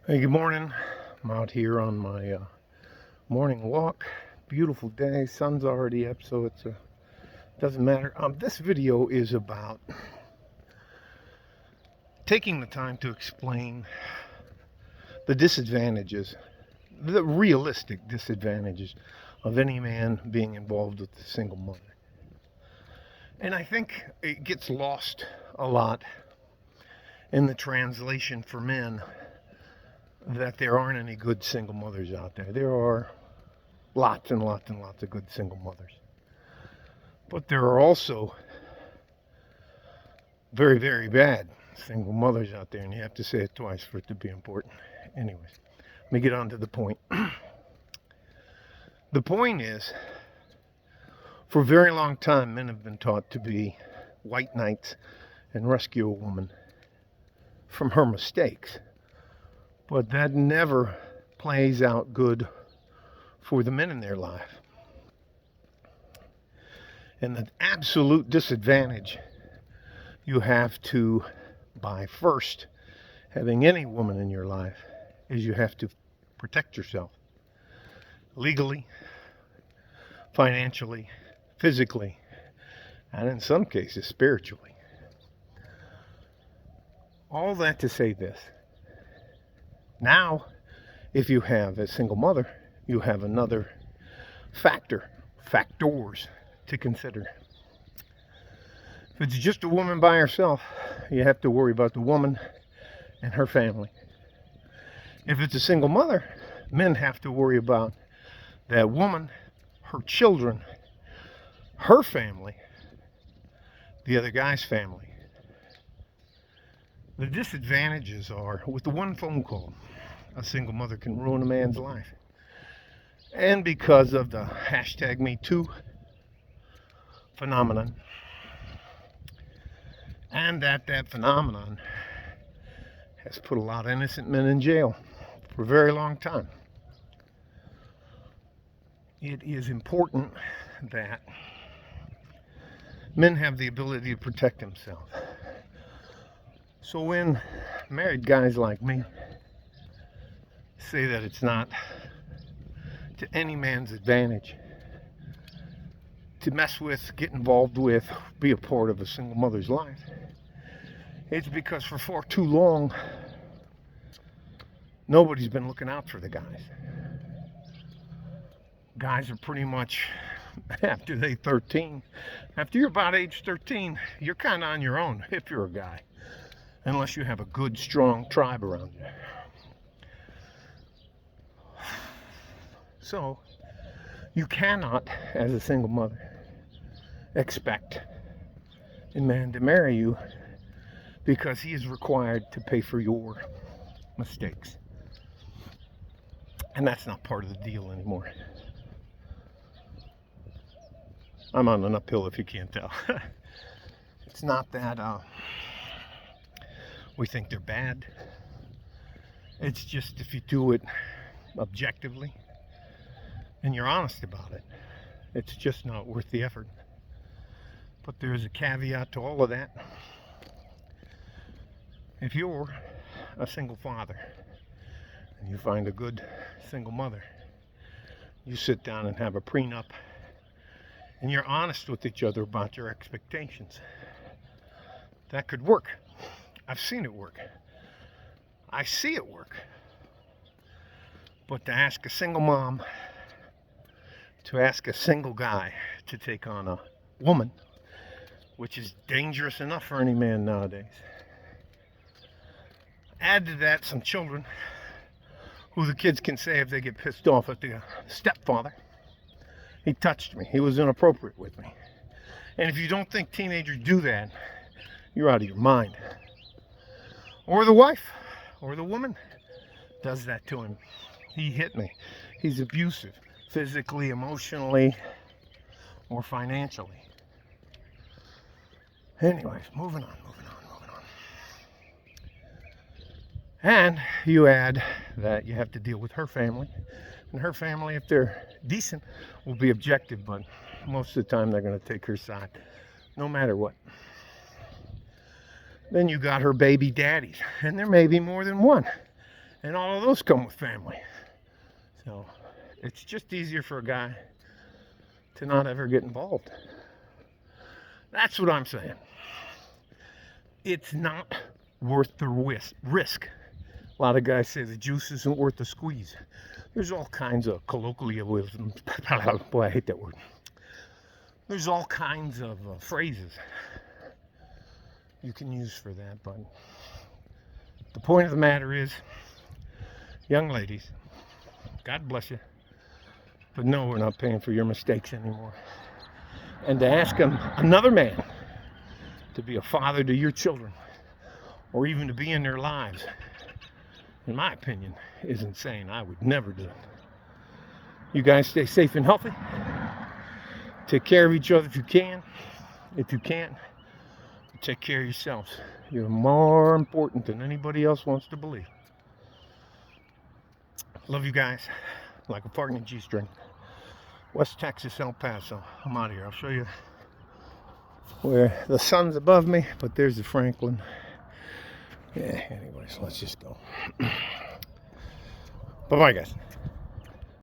Hey, good morning. I'm out here on my morning walk. Beautiful day. Sun's already up, so it doesn't matter. This video is about taking the time to explain the disadvantages, the realistic disadvantages of any man being involved with a single mother. And I think it gets lost a lot in the translation for men that there aren't any good single mothers out there. There are lots and lots and lots of good single mothers. But there are also very, very bad single mothers out there, and you have to say it twice for it to be important. Anyways, let me get on to the point. The point is, for a very long time, men have been taught to be white knights and rescue a woman from her mistakes. But that never plays out good for the men in their life. And the absolute disadvantage you have to, by first having any woman in your life, is you have to protect yourself legally, financially, physically, and in some cases spiritually. All that to say this. Now, if you have a single mother, you have another factors to consider. If it's just a woman by herself, you have to worry about the woman and her family. If it's a single mother, men have to worry about that woman, her children, her family, the other guy's family. The disadvantages are, with the one phone call, a single mother can ruin a man's life. And because of the #MeToo phenomenon, and that phenomenon has put a lot of innocent men in jail for a very long time. It is important that men have the ability to protect themselves. So when married guys like me say that it's not to any man's advantage to mess with, get involved with, be a part of a single mother's life, it's because for far too long nobody's been looking out for the guys. Guys are pretty much, after you're about age 13, you're kind of on your own if you're a guy, unless you have a good, strong tribe around you. So, you cannot, as a single mother, expect a man to marry you because he is required to pay for your mistakes. And that's not part of the deal anymore. I'm on an uphill if you can't tell. It's not that we think they're bad. It's just if you do it objectively and you're honest about it, it's just not worth the effort. But there is a caveat to all of that. If you're a single father and you find a good single mother, you sit down and have a prenup and you're honest with each other about your expectations. That could work. I've seen it work. I see it work. But to ask a single mom, to ask a single guy to take on a woman, which is dangerous enough for any man nowadays. Add to that some children who the kids can say if they get pissed off at the stepfather, he touched me, he was inappropriate with me. And if you don't think teenagers do that, you're out of your mind. Or the wife, or the woman does that to him. He hit me. He's abusive, physically, emotionally, or financially. Anyways, moving on. And you add that you have to deal with her family. And her family, if they're decent, will be objective, but most of the time they're going to take her side, no matter what. Then you got her baby daddies, and there may be more than one. And all of those come with family. So it's just easier for a guy to not ever get involved. That's what I'm saying. It's not worth the risk. A lot of guys say the juice isn't worth the squeeze. There's all kinds of colloquialisms. Boy, I hate that word. There's all kinds of phrases you can use for that, but the point of the matter is, young ladies, God bless you, but no, we're not paying for your mistakes anymore. And to ask another man to be a father to your children, or even to be in their lives, in my opinion, is insane. I would never do it. You guys stay safe and healthy. Take care of each other if you can. If you can't, take care of yourselves. You're more important than anybody else wants to believe. Love you guys like a fart in a G-string. West Texas, El Paso. I'm out of here. I'll show you where the sun's above me, but there's the Franklin. Yeah, anyways, let's just go. Bye-bye, guys.